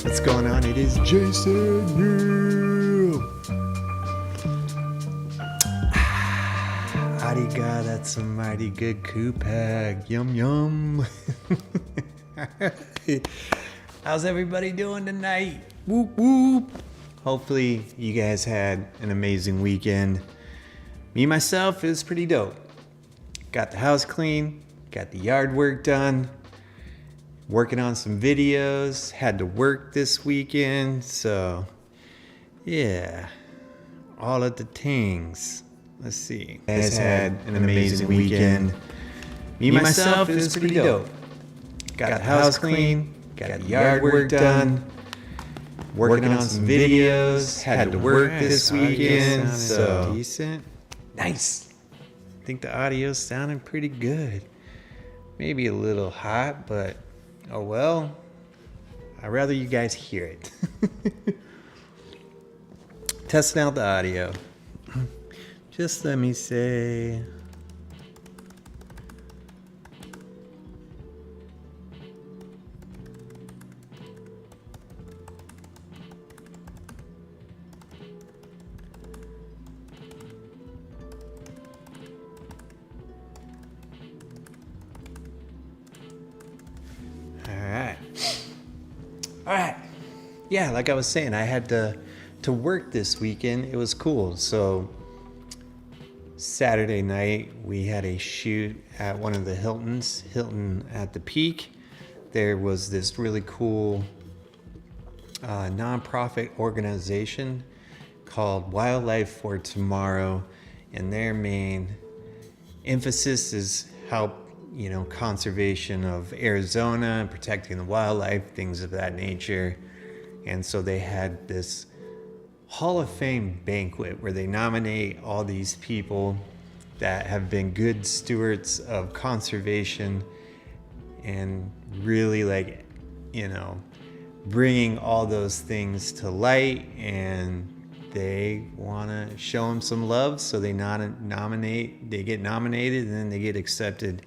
What's going on? It is Jason. Ariga, that's a mighty good Kupag. Yum yum. How's everybody doing tonight? Whoop whoop. Hopefully you guys had an amazing weekend. Me myself, it was pretty dope. Got the house clean, got the yard work done, working on some videos, had to work this weekend, so yeah, all of the things. Let's see. You guys had an amazing weekend. Me myself, it was pretty dope. Got the house clean, got the yard work done, working on some videos, had to work this weekend, so decent. Nice. I think the audio's sounding pretty good. Maybe a little hot, but oh well. I'd rather you guys hear it. Testing out the audio. Just let me say. All right. Yeah, like I was saying, I had to work this weekend. It was cool. So Saturday night, we had a shoot at one of the Hilton at the Peak. There was this really cool nonprofit organization called Wildlife for Tomorrow, and their main emphasis is help conservation of Arizona and protecting the wildlife, things of that nature. And so they had this Hall of Fame banquet where they nominate all these people that have been good stewards of conservation and really bringing all those things to light, and they want to show them some love, so they get nominated, and then they get accepted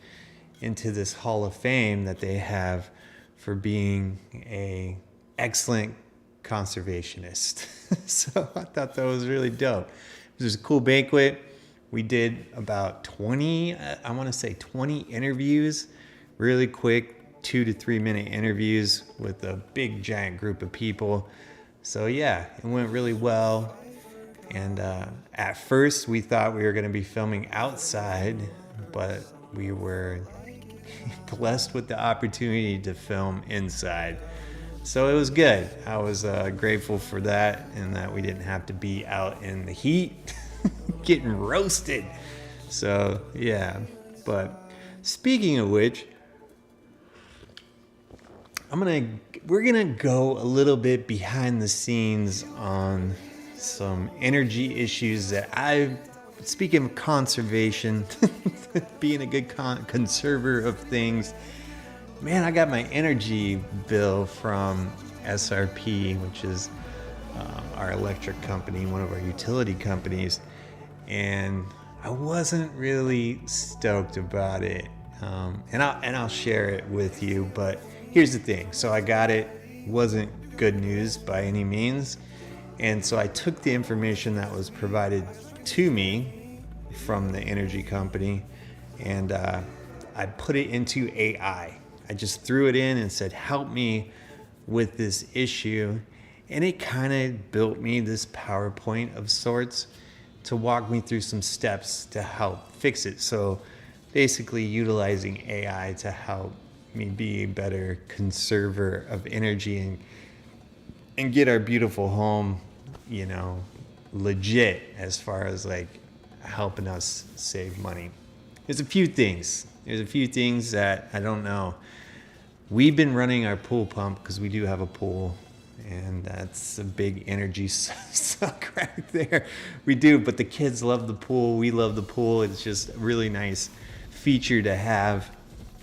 into this Hall of Fame that they have for being a excellent conservationist. So I thought that was really dope. It was a cool banquet. We did about 20 interviews, really quick 2 to 3 minute interviews with a big giant group of people. So yeah, it went really well. And at first we thought we were going to be filming outside, but we were blessed with the opportunity to film inside. So it was good. I was grateful for that, and that we didn't have to be out in the heat getting roasted. So yeah, but speaking of which, we're gonna go a little bit behind the scenes on some energy issues that speaking of conservation, being a good conserver of things, man, I got my energy bill from SRP, which is our electric company, one of our utility companies, and I wasn't really stoked about it. And I'll share it with you, but here's the thing. So I got it. Wasn't good news by any means. And so I took the information that was provided to me from the energy company, and I put it into AI. I just threw it in and said, help me with this issue. And it kind of built me this PowerPoint of sorts to walk me through some steps to help fix it. So basically utilizing AI to help me be a better conserver of energy and get our beautiful home, legit as far as helping us save money. There's a few things that I don't know. We've been running our pool pump because we do have a pool, and that's a big energy suck right there. We do, but the kids love the pool. We love the pool. It's just a really nice feature to have.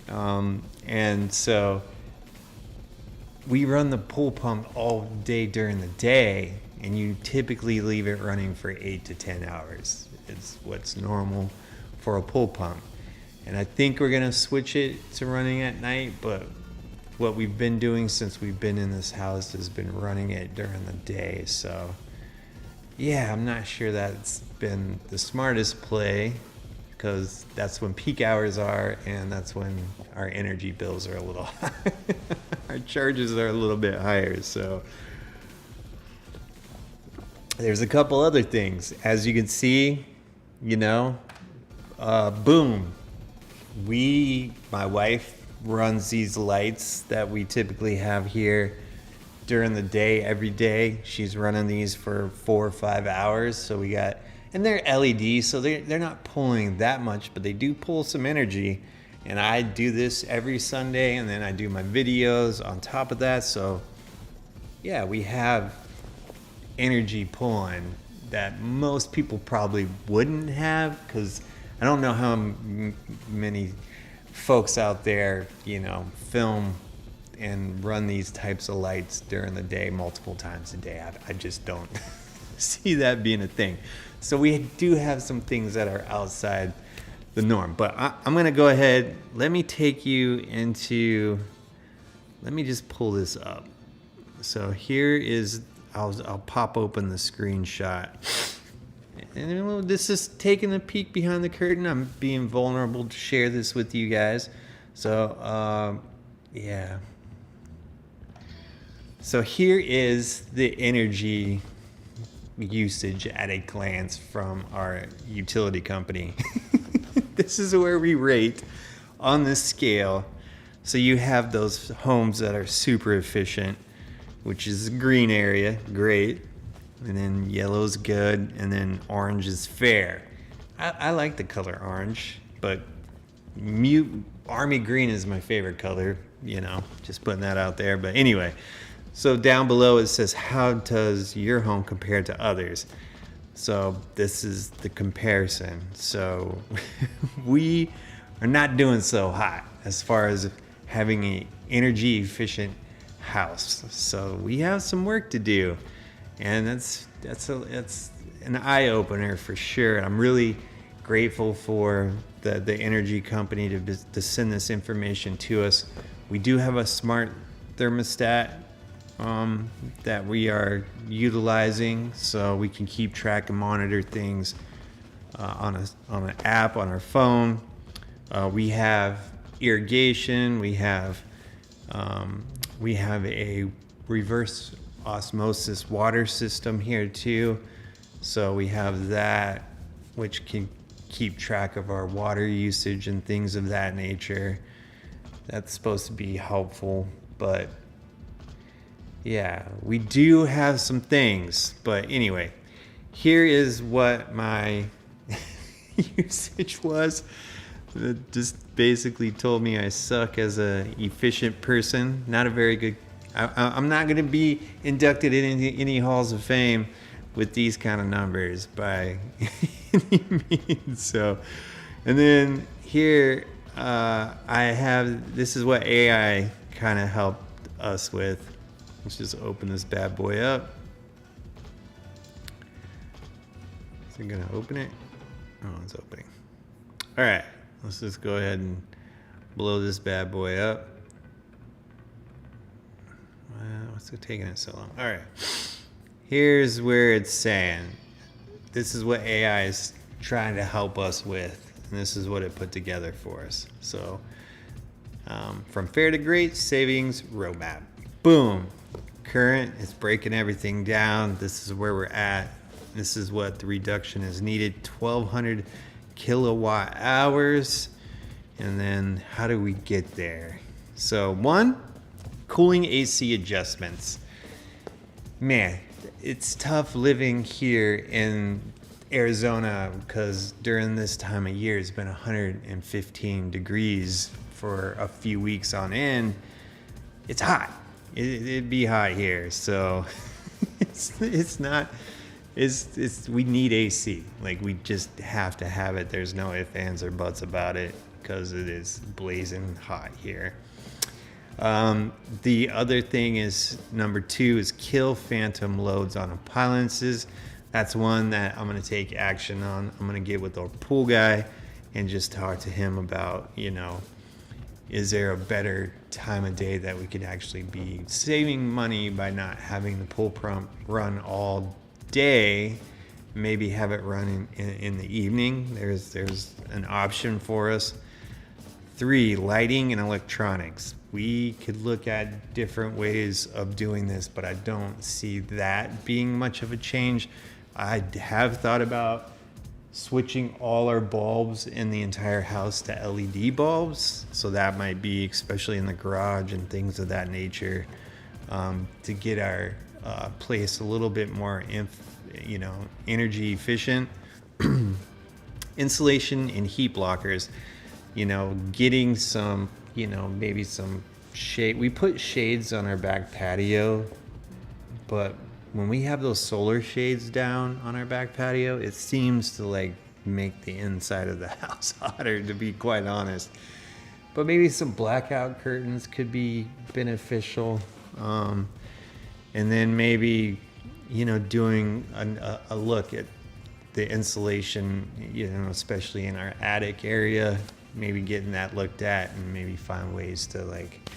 And so we run the pool pump all day during the day, and you typically leave it running for 8 to 10 hours. It's what's normal for a pool pump. And I think we're going to switch it to running at night, but what we've been doing since we've been in this house has been running it during the day. So yeah, I'm not sure that's been the smartest play, because that's when peak hours are, and that's when our energy bills are a little high. Our charges are a little bit higher. So there's a couple other things. As you can see, boom. My wife runs these lights that we typically have here during the day, every day. She's running these for 4 or 5 hours. So and they're LED, so they're not pulling that much, but they do pull some energy. And I do this every Sunday, and then I do my videos on top of that. So yeah, we have energy pulling that most people probably wouldn't have, because I don't know how many folks out there, film and run these types of lights during the day multiple times a day. I just don't see that being a thing. So we do have some things that are outside the norm. But I'm going to go ahead. Let me take you into, let me just pull this up. So here is, I'll pop open the screenshot. And this is taking a peek behind the curtain. I'm being vulnerable to share this with you guys. So, yeah. So here is the energy usage at a glance from our utility company. This is where we rate on this scale. So you have those homes that are super efficient, which is the green area, great. And then yellow's good, and then orange is fair. I like the color orange, but army green is my favorite color, just putting that out there. But anyway, so down below it says, how does your home compare to others? So this is the comparison. So we are not doing so hot as far as having an energy efficient house. So we have some work to do. And that's an eye-opener for sure. I'm really grateful for the energy company to send this information to us. We do have a smart thermostat that we are utilizing, so we can keep track and monitor things on an app on our phone. We have irrigation. We have a reverse osmosis water system here too. So we have that, which can keep track of our water usage and things of that nature. That's supposed to be helpful, but yeah, we do have some things. But anyway, here is what my usage was. It just basically told me I suck as a efficient person. Not a very good. I'm not going to be inducted in any halls of fame with these kind of numbers by any means. So, and then here I have, this is what AI kind of helped us with. Let's just open this bad boy up. Is it going to open it? Oh, it's opening. All right, let's just go ahead and blow this bad boy up. What's it taking it so long? All right. Here's where it's saying, this is what AI is trying to help us with, and this is what it put together for us. So, from fair to great savings roadmap. Boom. Current, it's breaking everything down. This is where we're at. This is what the reduction is needed, 1,200 kilowatt hours. And then how do we get there? So one, cooling AC adjustments. Man, it's tough living here in Arizona because during this time of year it's been 115 degrees for a few weeks on end. It's hot. It'd be hot here, so we need AC. Like, we just have to have it. There's no ifs, ands, or buts about it because it is blazing hot here. The other thing is, number 2 is kill phantom loads on appliances. That's one that I'm going to take action on. I'm going to get with our pool guy and just talk to him about, is there a better time of day that we could actually be saving money by not having the pool pump run all day? Maybe have it run in the evening. There's an option for us. 3, lighting and electronics. We could look at different ways of doing this, but I don't see that being much of a change. I have thought about switching all our bulbs in the entire house to LED bulbs. So that might be, especially in the garage and things of that nature, to get our place a little bit more, energy efficient. Insulation and heat blockers, getting some, maybe some shade. We put shades on our back patio, but when we have those solar shades down on our back patio, it seems to like make the inside of the house hotter, to be quite honest. But maybe some blackout curtains could be beneficial. And then maybe, doing a look at the insulation, especially in our attic area, maybe getting that looked at and maybe find ways to like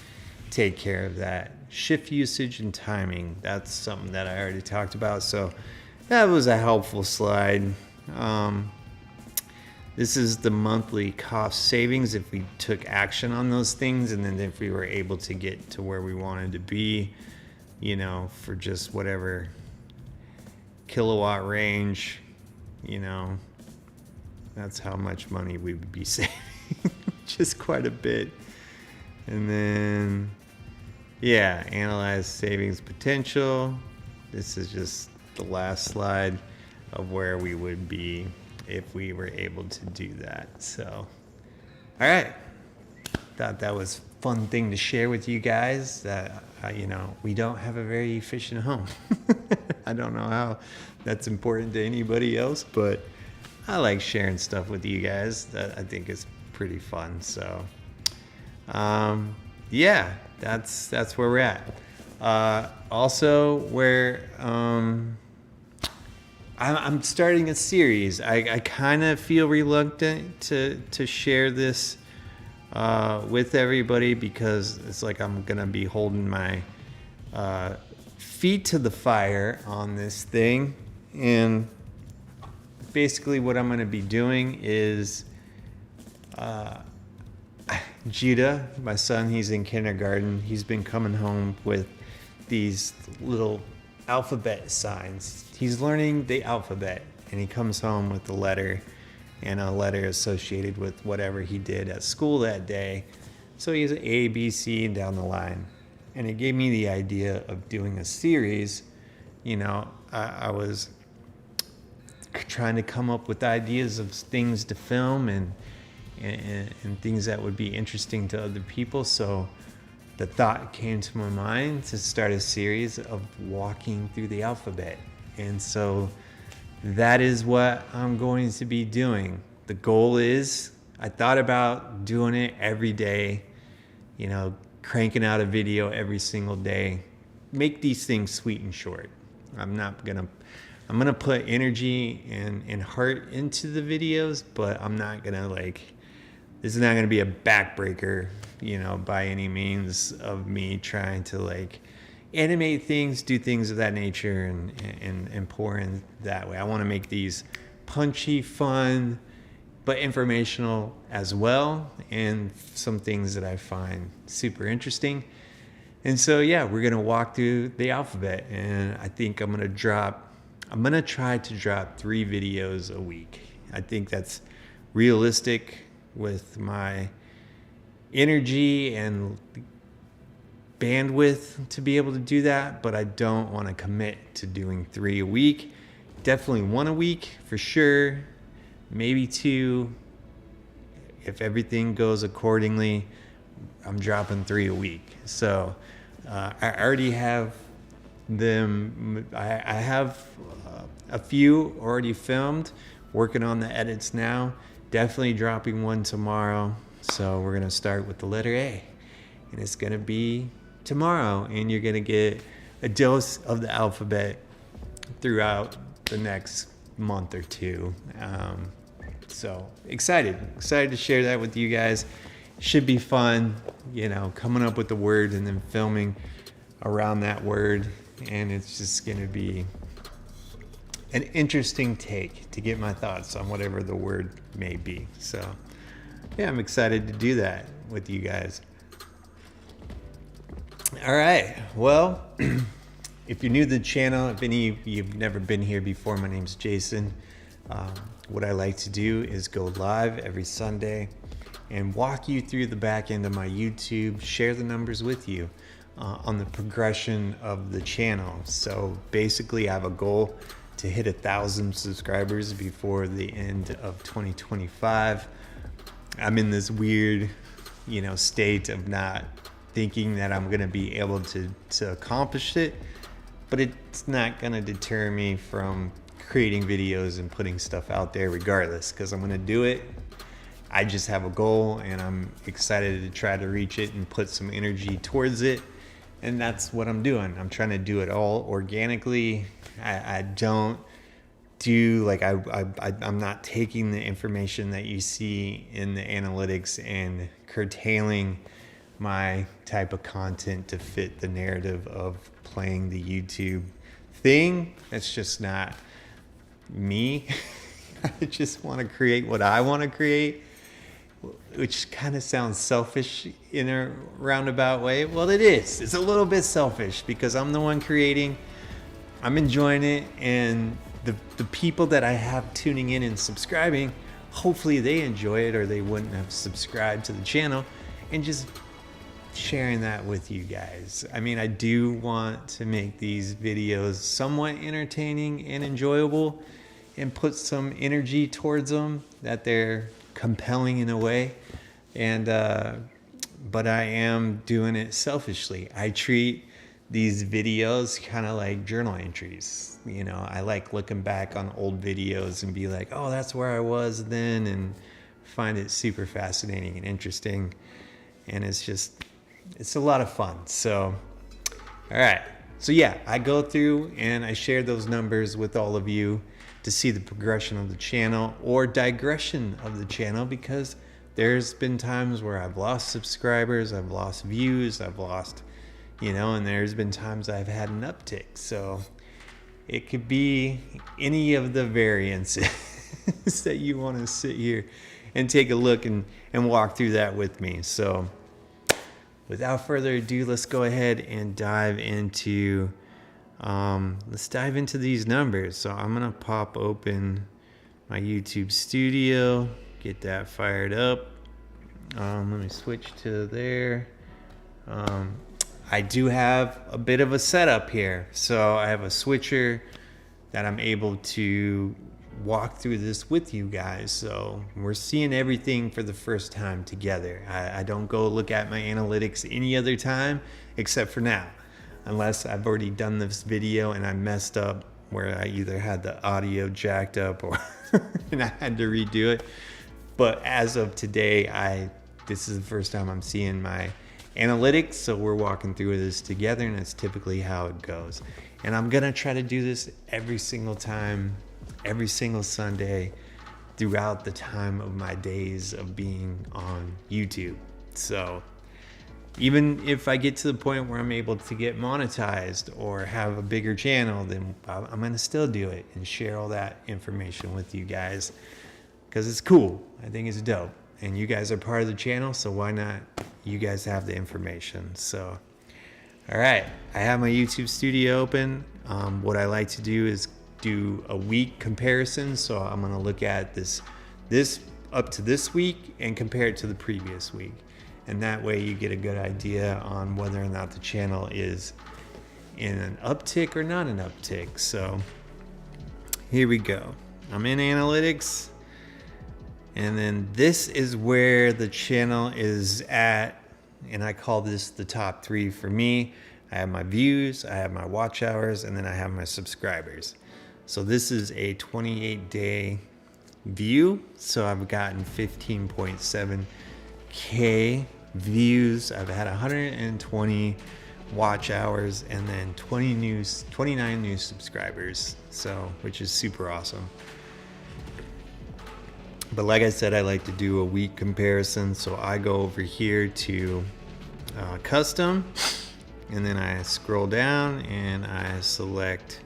take care of that. Shift usage and timing, that's something that I already talked about, so that was a helpful slide. This is the monthly cost savings if we took action on those things, and then if we were able to get to where we wanted to be, for just whatever kilowatt range, that's how much money we would be saving. Just quite a bit. And then analyze savings potential. This is just the last slide of where we would be if we were able to do that. So, all right. Thought that was a fun thing to share with you guys, that, we don't have a very efficient home. I don't know how that's important to anybody else, but I like sharing stuff with you guys. That I think is pretty fun. So, that's where we're at. Also, where I'm starting a series. I kind of feel reluctant to share this with everybody, because it's like I'm gonna be holding my feet to the fire on this thing. And basically what I'm gonna be doing is Judah, my son, he's in kindergarten. He's been coming home with these little alphabet signs. He's learning the alphabet, and he comes home with a letter and a letter associated with whatever he did at school that day. So he's A, B, C, and down the line. And it gave me the idea of doing a series. I was trying to come up with ideas of things to film and things that would be interesting to other people. So the thought came to my mind to start a series of walking through the alphabet. And so that is what I'm going to be doing. The goal is, I thought about doing it every day, cranking out a video every single day. Make these things sweet and short. I'm gonna put energy and heart into the videos, but I'm not gonna this is not gonna be a backbreaker, by any means, of me trying to animate things, do things of that nature, and pour in that way. I want to make these punchy, fun, but informational as well, and some things that I find super interesting. And so, we're gonna walk through the alphabet, and I think I'm gonna try to drop 3 videos a week. I think that's realistic with my energy and bandwidth to be able to do that, but I don't want to commit to doing 3 a week. Definitely 1 a week for sure, maybe 2. If everything goes accordingly, I'm dropping 3 a week. So I already have them. I have a few already filmed, working on the edits now. Definitely dropping 1 tomorrow. So we're gonna start with the letter A, and it's gonna be tomorrow, and you're gonna get a dose of the alphabet throughout the next month or 2. So excited to share that with you guys. should be fun, you know, coming up with the word and then filming around that word. And it's just going to be an interesting take to get my thoughts on whatever the word may be. So yeah, I'm excited to do that with you guys. All right. Well, if you're new to the channel, if any of you've never been here before, my name's Jason. What I like to do is go live every Sunday and walk you through the back end of my YouTube, share the numbers with you on the progression of the channel. So basically I have a goal to hit 1,000 subscribers before the end of 2025. I'm in this weird, you know, state of not thinking that I'm gonna be able to accomplish it, but it's not gonna deter me from creating videos and putting stuff out there regardless, because I'm gonna do it. I just have a goal and I'm excited to try to reach it and put some energy towards it. And that's what I'm doing. I'm trying to do it all organically. I don't do like, I'm not taking the information that you see in the analytics and curtailing my type of content to fit the narrative of playing the YouTube thing. That's just not me. I just want to create what I want to create, which kind of sounds selfish in a roundabout way. Well, it is. It's a little bit selfish because I'm the one creating. I'm enjoying it, and the people that I have tuning in and subscribing, hopefully they enjoy it or they wouldn't have subscribed to the channel, and just sharing that with you guys. I mean, I do want to make these videos somewhat entertaining and enjoyable and put some energy towards them, that they're compelling in a way. And but I am doing it selfishly. I treat these videos kind of like journal entries. You know, I like looking back on old videos and be like, oh, that's where I was then, and find it super fascinating and interesting. And it's a lot of fun. So, all right. So yeah, I go through and I share those numbers with all of you to see the progression of the channel or digression of the channel, because there's been times where I've lost subscribers, I've lost views, I've lost, you know, and there's been times I've had an uptick. So it could be any of the variances that you want to sit here and take a look and walk through that with me. So without further ado, let's go ahead and dive into these numbers. So I'm gonna pop open my YouTube studio, get that fired up. Let me switch to there. I do have a bit of a setup here. So I have a switcher that I'm able to walk through this with you guys. So we're seeing everything for the first time together. I don't go look at my analytics any other time except for now, unless I've already done this video and I messed up where I either had the audio jacked up or and I had to redo it. But as of today, this is the first time I'm seeing my analytics, so we're walking through this together, and that's typically how it goes. And I'm gonna try to do this every single time, every single Sunday throughout the time of my days of being on YouTube. So even if I get to the point where I'm able to get monetized or have a bigger channel, then I'm gonna still do it and share all that information with you guys, because it's cool. I think it's dope, and you guys are part of the channel, so why not you guys have the information. So all right, I have my YouTube studio open. What I like to do is do a week comparison. So I'm gonna look at this up to this week and compare it to the previous week. And that way you get a good idea on whether or not the channel is in an uptick or not an uptick. So here we go. I'm in analytics. And then this is where the channel is at. And I call this the top 3 for me. I have my views, I have my watch hours, and then I have my subscribers. So this is a 28-day view. So I've gotten 15.7K views. I've had 120 watch hours and then 29 new subscribers. So, which is super awesome. But like I said, I like to do a week comparison. So I go over here to custom, and then I scroll down and I select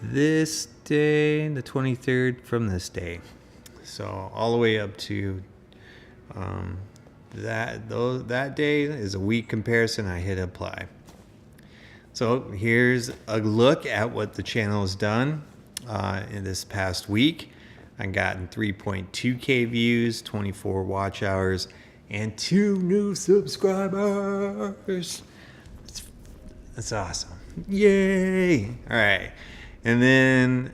this day, the 23rd, from this day. So all the way up to that day is a week comparison. I hit apply. So here's a look at what the channel has done in this past week. I've gotten 3.2K views, 24 watch hours, and 2 new subscribers. That's awesome. Yay! All right. And then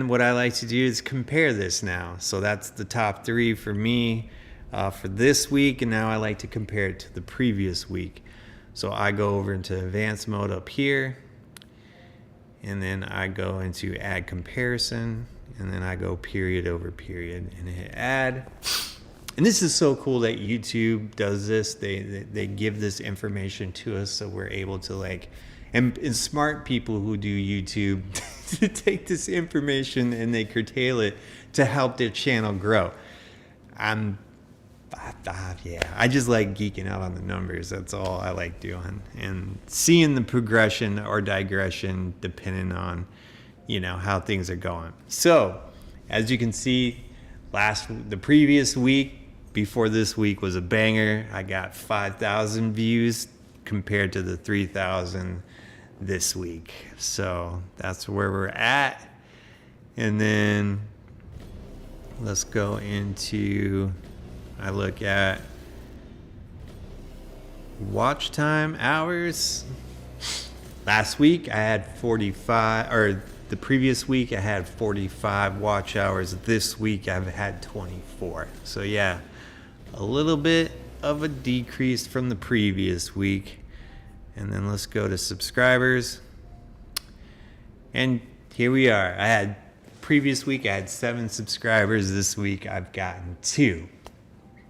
what I like to do is compare this now. So that's the top 3 for me for this week, and now I like to compare it to the previous week. So I go over into advanced mode up here, and then I go into add comparison, and then I go period over period and hit add. And this is so cool that YouTube does this. They give this information to us, so we're able to and smart people who do YouTube to take this information and they curtail it to help their channel grow. I just like geeking out on the numbers. That's all I like doing, and seeing the progression or digression depending on, how things are going. So, as you can see, the previous week before this week was a banger. I got 5,000 views compared to the 3,000 this week. So that's where we're at. And then let's go into, I look at watch time hours. Last week I had 45, or the previous week I had 45 watch hours. This week I've had 24. So yeah, a little bit of a decrease from the previous week. And then let's go to subscribers. And here we are. Previous week I had 7 subscribers. This week I've gotten 2.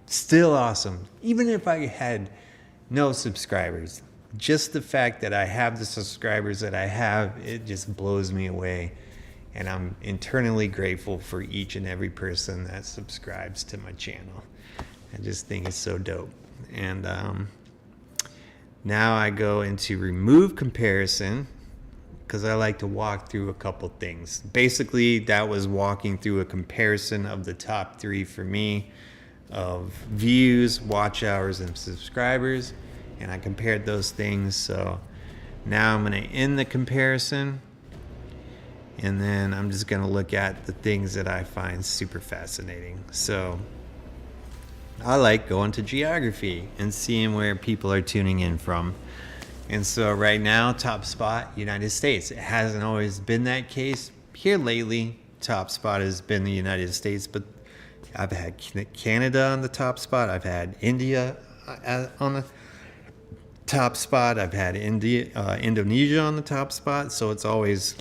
Still awesome. Even if I had no subscribers, just the fact that I have the subscribers that I have, it just blows me away. And I'm internally grateful for each and every person that subscribes to my channel. I just think it's so dope. And now I go into remove comparison, because I like to walk through a couple things. Basically, that was walking through a comparison of the top 3 for me of views, watch hours, and subscribers. And I compared those things. So now I'm going to end the comparison. And then I'm just going to look at the things that I find super fascinating. So I like going to geography and seeing where people are tuning in from. And so right now, top spot, United States. It hasn't always been that case. Here lately, top spot has been the United States, but I've had Canada on the top spot. I've had India on the top spot. I've had Indonesia on the top spot. So it's always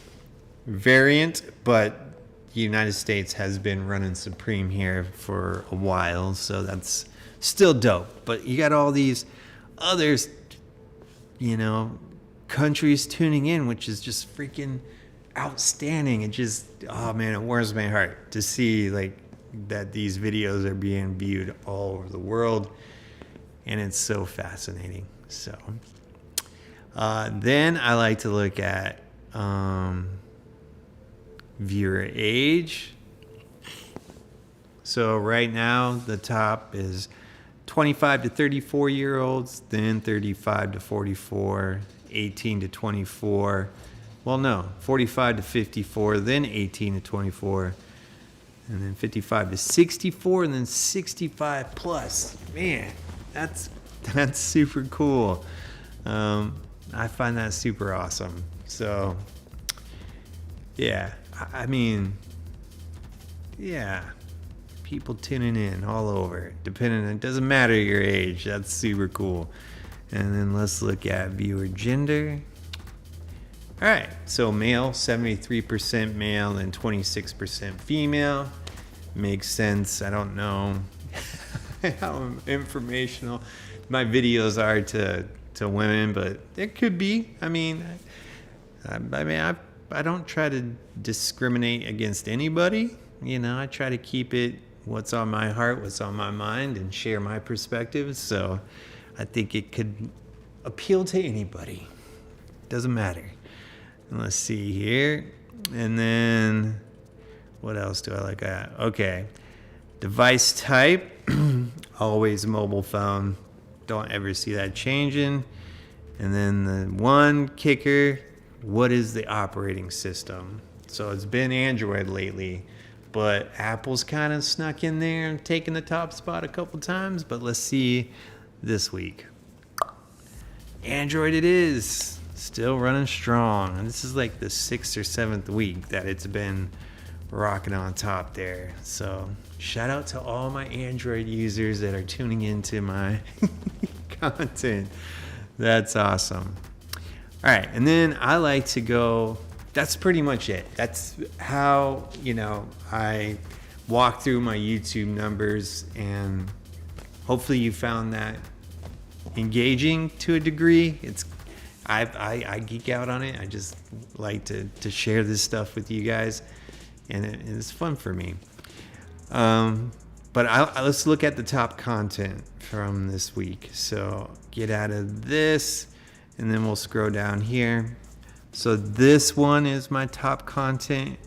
variant, but the United States has been running supreme here for a while, so that's still dope. But you got all these others, countries tuning in, which is just freaking outstanding. It just, oh man, it warms my heart to see that these videos are being viewed all over the world, and it's so fascinating. So then I like to look at viewer age. So right now the top is 25 to 34 year olds, then 35 to 44, 18 to 24, 45 to 54, then 18 to 24, and then 55 to 64, and then 65 plus. Man, that's super cool. I find that super awesome. So yeah, people tuning in all over, it doesn't matter your age. That's super cool. And then let's look at viewer gender. All right, so male, 73% male and 26% female. Makes sense. I don't know how informational my videos are to women, but it could be. I've I don't try to discriminate against anybody. You know, I try to keep it what's on my heart, what's on my mind, and share my perspectives. So I think it could appeal to anybody. Doesn't matter. And let's see here. And then what else do I like? Okay. Device type, always mobile phone. Don't ever see that changing. And then the one kicker, what is the operating system? So it's been Android lately, but Apple's kind of snuck in there and taken the top spot a couple times. But let's see this week. Android it is. Still running strong. And this is like the 6th or 7th week that it's been rocking on top there. So shout out to all my Android users that are tuning into my content. That's awesome. All right, and then I like to go, that's pretty much it. That's how, I walk through my YouTube numbers, and hopefully you found that engaging to a degree. I geek out on it. I just like to share this stuff with you guys, and it's fun for me. But let's look at the top content from this week. So get out of this, and then we'll scroll down here. So this one is my top content,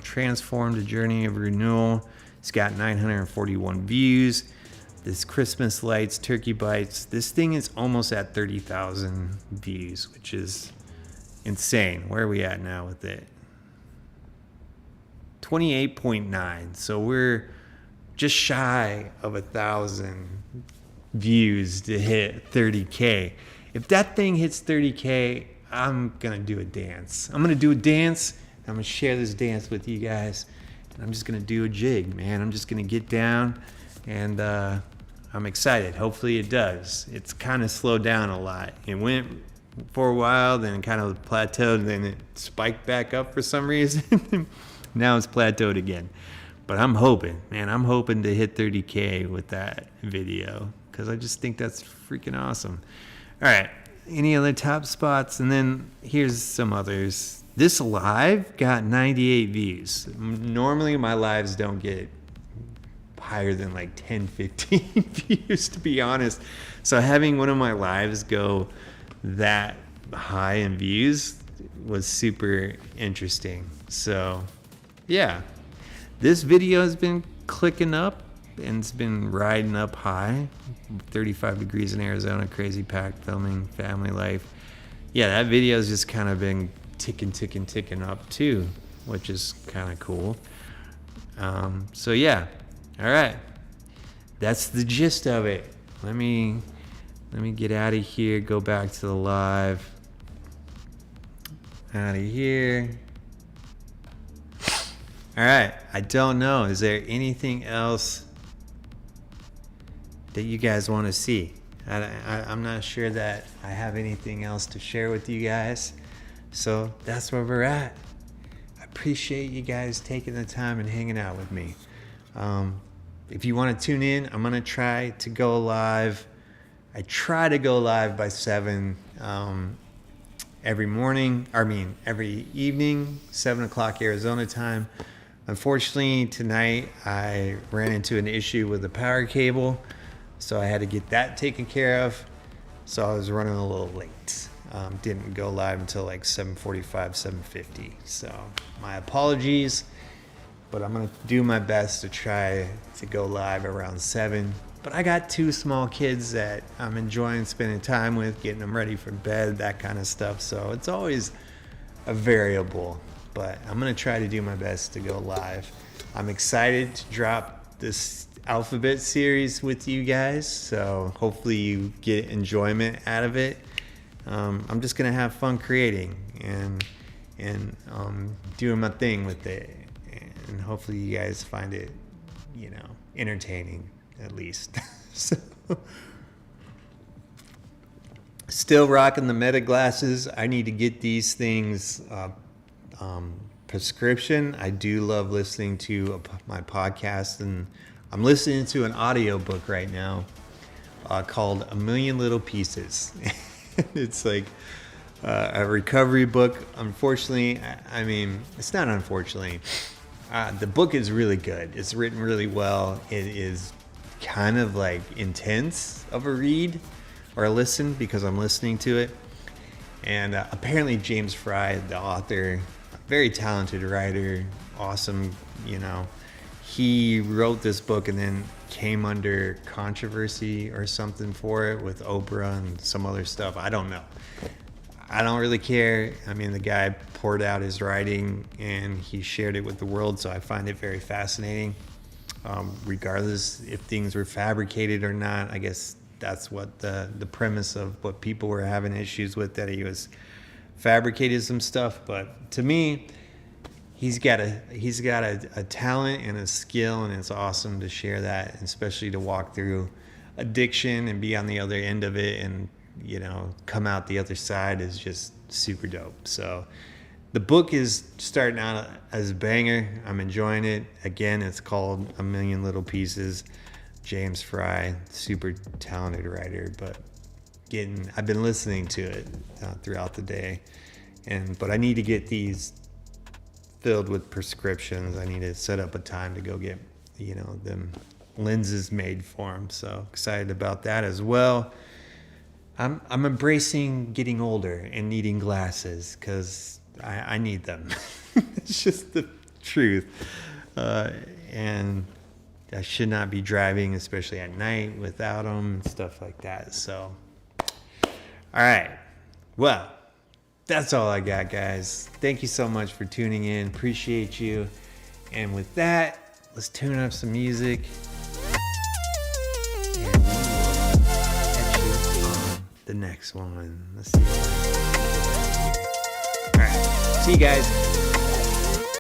Transformed: A Journey of Renewal. It's got 941 views. This Christmas lights, turkey bites. This thing is almost at 30,000 views, which is insane. Where are we at now with it? 28.9. So we're just shy of 1,000 views to hit 30K. If that thing hits 30K, I'm gonna do a dance. I'm gonna do a dance. I'm gonna share this dance with you guys. And I'm just gonna do a jig, man. I'm just gonna get down, and I'm excited. Hopefully it does. It's kind of slowed down a lot. It went for a while, then it kind of plateaued, then it spiked back up for some reason. Now it's plateaued again. But I'm hoping to hit 30K with that video, because I just think that's freaking awesome. All right, any other top spots? And then here's some others. This live got 98 views. Normally my lives don't get higher than like 10, 15 views, to be honest. So having one of my lives go that high in views was super interesting. So yeah, this video has been clicking up, and it's been riding up high. 35 degrees in Arizona, crazy packed filming, family life. Yeah, that video has just kind of been ticking up too, which is kind of cool. So yeah, all right, that's the gist of it. Let me get out of here, go back to the live. Out of here. All right, I don't know. Is there anything else that you guys want to see? I'm not sure that I have anything else to share with you guys. So that's where we're at. I appreciate you guys taking the time and hanging out with me. If you want to tune in, I'm going to try to go live. I try to go live by 7 every evening, 7 o'clock Arizona time. Unfortunately, tonight I ran into an issue with the power cable, so I had to get that taken care of. So I was running a little late. Didn't go live until like 7:45, 7:50. So my apologies, but I'm gonna do my best to try to go live around 7. But I got 2 small kids that I'm enjoying spending time with, getting them ready for bed, that kind of stuff. So it's always a variable, but I'm gonna try to do my best to go live. I'm excited to drop this alphabet series with you guys, so hopefully you get enjoyment out of it. I'm just gonna have fun creating and doing my thing with it, and hopefully you guys find it, entertaining at least. So, still rocking the Meta glasses. I need to get these things prescription. I do love listening to my podcast, and I'm listening to an audio book right now called A Million Little Pieces. It's like a recovery book. Unfortunately, I mean, it's not unfortunately. The book is really good. It's written really well. It is kind of like intense of a read or a listen because I'm listening to it. And apparently James Fry, the author, very talented writer, awesome, he wrote this book and then came under controversy or something for it with Oprah and some other stuff. I don't know. I don't really care. I mean, the guy poured out his writing and he shared it with the world, so I find it very fascinating. Regardless if things were fabricated or not, I guess that's what the premise of what people were having issues with, that he was fabricated some stuff. But to me, he's got a talent and a skill, and it's awesome to share that, especially to walk through addiction and be on the other end of it and come out the other side is just super dope. So the book is starting out as a banger. I'm enjoying it. Again, it's called A Million Little Pieces. James Fry, super talented writer, but I've been listening to it throughout the day, but I need to get these filled with prescriptions. I need to set up a time to go get them lenses made for them. So excited about that as well. I'm embracing getting older and needing glasses because I need them. It's just the truth. And I should not be driving, especially at night, without them and stuff like that. So, all right. Well, that's all I got, guys. Thank you so much for tuning in. Appreciate you. And with that, let's tune up some music. And we will catch you on the next one. Let's see. All right. See you guys.